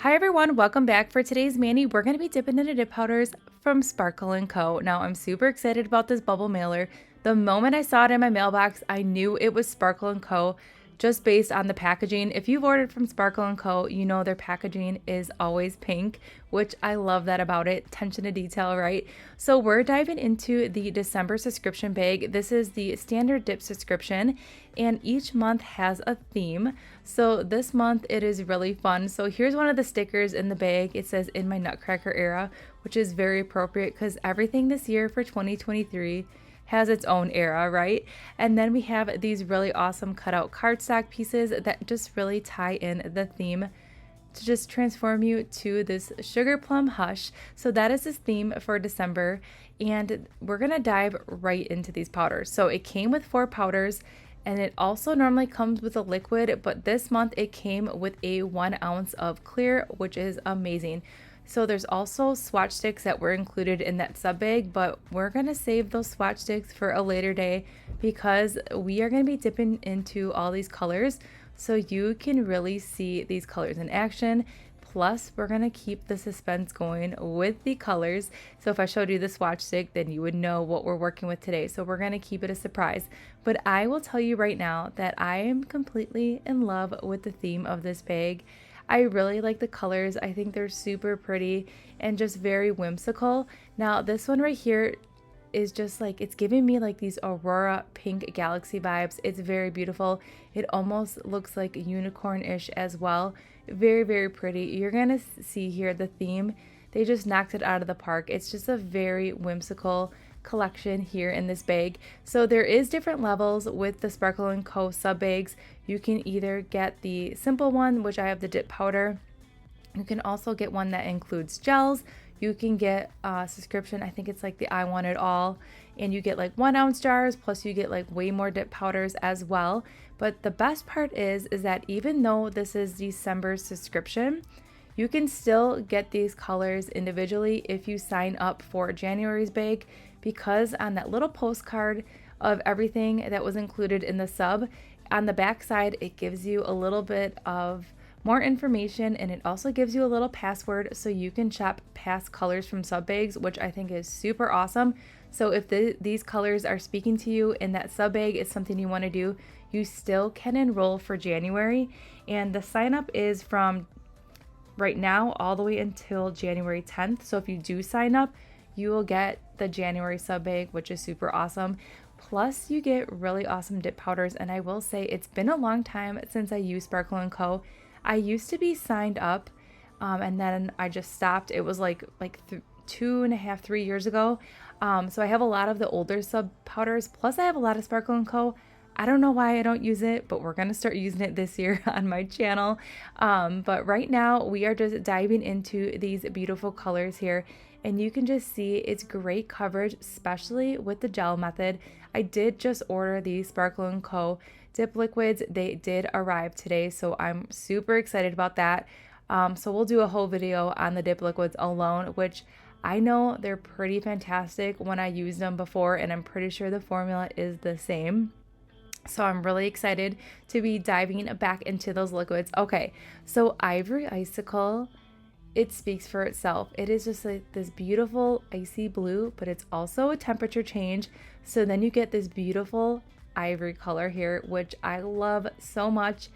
Hi everyone, welcome back. For today's mani, we're going to be dipping into dip powders from Sparkle & Co. Now, I'm super excited about this bubble mailer. The moment I saw it in my mailbox, I knew it was Sparkle & Co. just based on the packaging. If you've ordered from Sparkle & Co., you know their packaging is always pink, which I love that about it. Attention to detail, right? So we're diving into the December subscription bag. This is the standard dip subscription, and each month has a theme. So this month it is really fun. So here's one of the stickers in the bag. It says "In My Nutcracker Era," which is very appropriate because everything this year for 2023 has its own era, right? And then we have these really awesome cutout cardstock pieces that just really tie in the theme to just transform you to this Sugarplum Hush. So that is this theme for December, and we're gonna dive right into these powders. So it came with 4 powders, and it also normally comes with a liquid, but this month it came with a 1 ounce of clear, which is amazing. So there's also swatch sticks that were included in that sub bag, but we're gonna save those swatch sticks for a later day because we are gonna be dipping into all these colors so you can really see these colors in action. Plus, we're gonna keep the suspense going with the colors. So if I showed you the swatch stick, then you would know what we're working with today. So we're gonna keep it a surprise. But I will tell you right now that I am completely in love with the theme of this bag. I really like the colors. I think they're super pretty and just very whimsical. Now, this one right here is just like, it's giving me like these Aurora pink galaxy vibes. It's very beautiful. It almost looks like unicorn-ish as well. Very, very pretty. You're gonna see here the theme. They just knocked it out of the park. It's just a very whimsical collection here in this bag. So there is different levels with the Sparkle & Co. sub bags. You can either get the simple one, which I have the dip powder. You can also get one that includes gels. You can get a subscription, I think it's like the I Want It All, and you get like 1 ounce jars, plus you get like way more dip powders as well. But the best part is that even though this is December's subscription, you can still get these colors individually if you sign up for January's bag, because on that little postcard of everything that was included in the sub, on the back side it gives you a little bit of more information, and it also gives you a little password so you can shop past colors from sub bags, which I think is super awesome. So if these colors are speaking to you and that sub bag is something you want to do, you still can enroll for January. And the sign up is from right now all the way until January 10th. So if you do sign up, you will get the January sub bag, which is super awesome. Plus you get really awesome dip powders. And I will say it's been a long time since I used Sparkle & Co. I used to be signed up, and then I just stopped. It was like 2.5, 3 years ago. So I have a lot of the older sub powders. Plus I have a lot of Sparkle & Co. I don't know why I don't use it, but we're going to start using it this year on my channel. But right now we are just diving into these beautiful colors here, and you can just see it's great coverage, especially with the gel method. I did just order the Sparkle & Co. dip liquids. They did arrive today, so I'm super excited about that. So we'll do a whole video on the dip liquids alone, which I know they're pretty fantastic when I used them before, and I'm pretty sure the formula is the same. So I'm really excited to be diving back into those liquids. Okay, so Ivory Icicle, it speaks for itself. It is just like this beautiful icy blue, but it's also a temperature change. So then you get this beautiful ivory color here, which I love so much.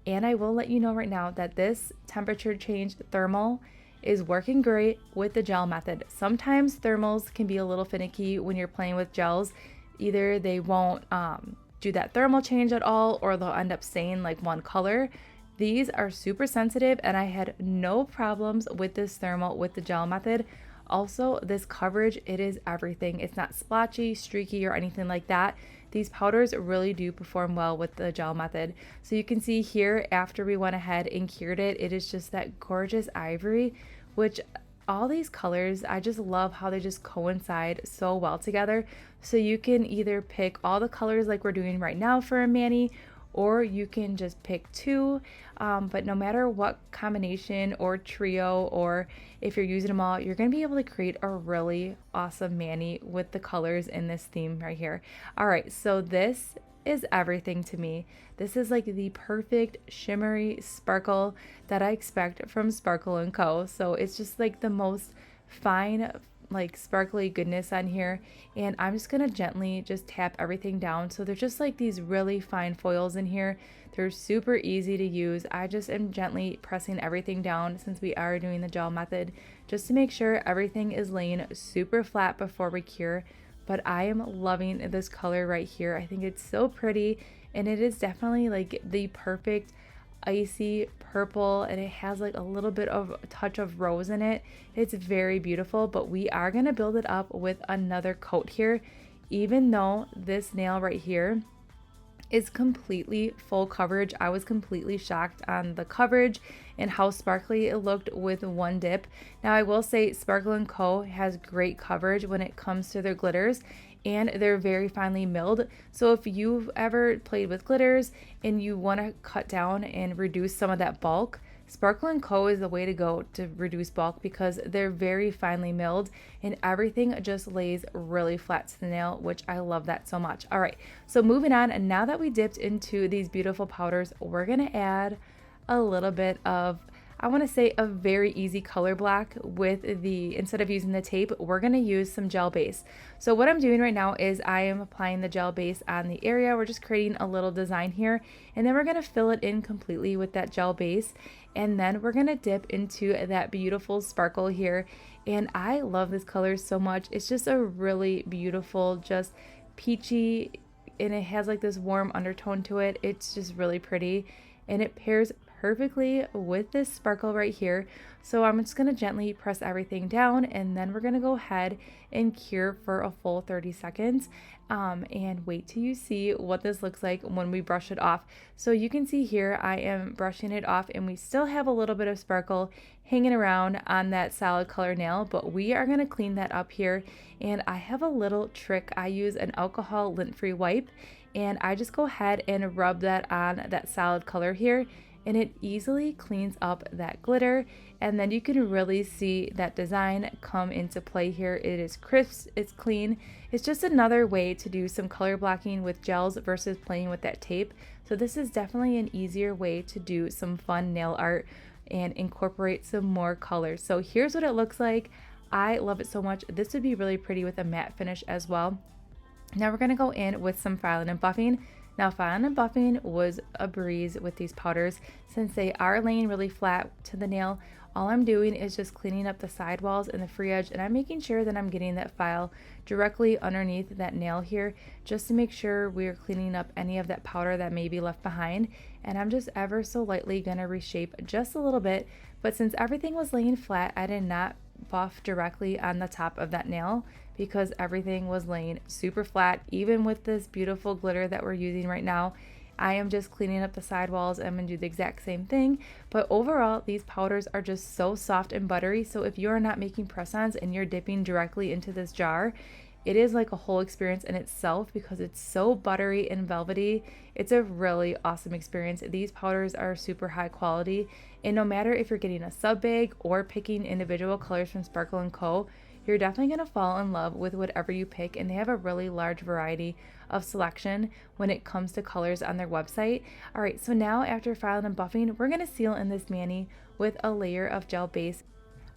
And I will let you know right now that this temperature change thermal is working great with the gel method. Sometimes thermals can be a little finicky when you're playing with gels. Either they won't do that thermal change at all, or they'll end up staying like one color. These are super sensitive, and I had no problems with this thermal with the gel method. Also, this coverage, it is everything. It's not splotchy, streaky, or anything like that. These powders really do perform well with the gel method. So you can see here, after we went ahead and cured it, it is just that gorgeous ivory, which all these colors, I just love how they just coincide so well together. So you can either pick all the colors like we're doing right now for a mani, or you can just pick 2. But no matter what combination or trio, or if you're using them all, you're going to be able to create a really awesome mani with the colors in this theme right here. All right, so this is everything to me. This is like the perfect shimmery sparkle that I expect from Sparkle & Co. So it's just like the most fine, like sparkly goodness on here. And I'm just gonna gently just tap everything down. So they're just like these really fine foils in here. They're super easy to use. I just am gently pressing everything down since we are doing the gel method, just to make sure everything is laying super flat before we cure. But I am loving this color right here. I think it's so pretty, and it is definitely like the perfect icy purple, and it has like a little bit of a touch of rose in it. It's very beautiful, but we are going to build it up with another coat here, even though this nail right here is completely full coverage. I was completely shocked on the coverage and how sparkly it looked with one dip. Now I will say Sparkle & Co. has great coverage when it comes to their glitters, and they're very finely milled. So if you've ever played with glitters and you want to cut down and reduce some of that bulk, Sparkle & Co. is the way to go to reduce bulk, because they're very finely milled and everything just lays really flat to the nail, which I love that so much. All right, so moving on, and now that we dipped into these beautiful powders, we're gonna add a little bit of, I want to say, a very easy color black with the, instead of using the tape, we're going to use some gel base. So what I'm doing right now is I am applying the gel base on the area. We're just creating a little design here, and then we're going to fill it in completely with that gel base, and then we're going to dip into that beautiful sparkle here. And I love this color so much. It's just a really beautiful, just peachy, and it has like this warm undertone to it. It's just really pretty, and it pairs perfectly with this sparkle right here. So I'm just going to gently press everything down, and then we're going to go ahead and cure for a full 30 seconds and wait till you see what this looks like when we brush it off. So you can see here I am brushing it off, and we still have a little bit of sparkle hanging around on that solid color nail, but we are going to clean that up here. And I have a little trick. I use an alcohol lint-free wipe, and I just go ahead and rub that on that solid color here, and it easily cleans up that glitter. And then you can really see that design come into play here. It is crisp, it's clean. It's just another way to do some color blocking with gels versus playing with that tape. So this is definitely an easier way to do some fun nail art and incorporate some more colors. So here's what it looks like. I love it so much. This would be really pretty with a matte finish as well. Now we're gonna go in with some filing and buffing. Now, filing and buffing was a breeze with these powders. Since they are laying really flat to the nail, all I'm doing is just cleaning up the sidewalls and the free edge, and I'm making sure that I'm getting that file directly underneath that nail here, just to make sure we are cleaning up any of that powder that may be left behind. And I'm just ever so lightly gonna reshape just a little bit, but since everything was laying flat, I did not buff directly on the top of that nail, because everything was laying super flat. Even with this beautiful glitter that we're using right now, I am just cleaning up the sidewalls. I'm gonna do the exact same thing, but overall these powders are just so soft and buttery. So if you're not making press-ons and you're dipping directly into this jar, it is like a whole experience in itself, because it's so buttery and velvety. It's a really awesome experience. These powders are super high quality, and no matter if you're getting a sub bag or picking individual colors from Sparkle & Co., you're definitely going to fall in love with whatever you pick, and they have a really large variety of selection when it comes to colors on their website. All right, so now after filing and buffing, we're going to seal in this mani with a layer of gel base.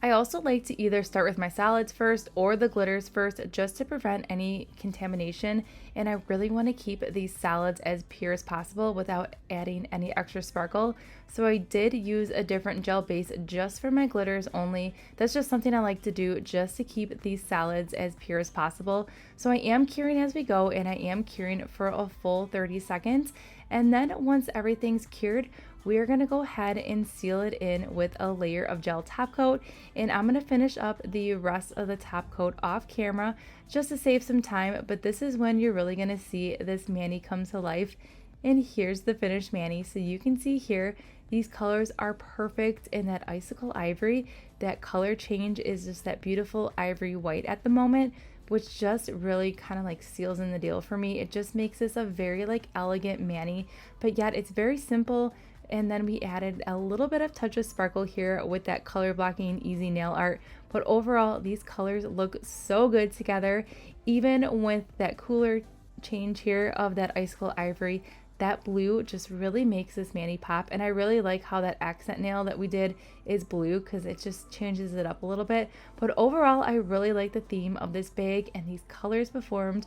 I also like to either start with my solids first or the glitters first, just to prevent any contamination, and I really want to keep these solids as pure as possible without adding any extra sparkle. So I did use a different gel base just for my glitters only. That's just something I like to do just to keep these solids as pure as possible. So I am curing as we go, and I am curing for a full 30 seconds. And then once everything's cured, we are going to go ahead and seal it in with a layer of gel top coat, and I'm going to finish up the rest of the top coat off camera just to save some time. But this is when you're really going to see this mani come to life. And here's the finished mani. So you can see here these colors are perfect in that icicle ivory. That color change is just that beautiful ivory white at the moment, which just really kind of like seals in the deal for me. It just makes this a very like elegant mani, but yet it's very simple. And then we added a little bit of touch of sparkle here with that color blocking easy nail art. But overall, these colors look so good together, even with that cooler change here of that Icicle Ivory. That blue just really makes this mani pop, and I really like how that accent nail that we did is blue because it just changes it up a little bit. But overall, I really like the theme of this bag, and these colors performed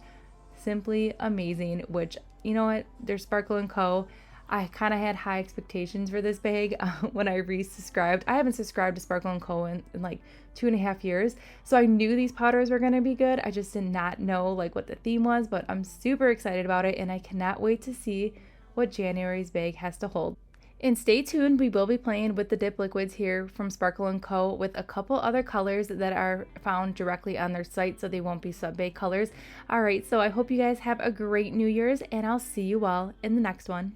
simply amazing, which, you know what, they're Sparkle & Co. I kind of had high expectations for this bag when I resubscribed. I haven't subscribed to Sparkle & Co. in like 2.5 years, so I knew these powders were going to be good. I just did not know like what the theme was, but I'm super excited about it, and I cannot wait to see what January's bag has to hold. And stay tuned, we will be playing with the dip liquids here from Sparkle & Co. with a couple other colors that are found directly on their site, so they won't be sub-bag colors. All right, so I hope you guys have a great New Year's, and I'll see you all in the next one.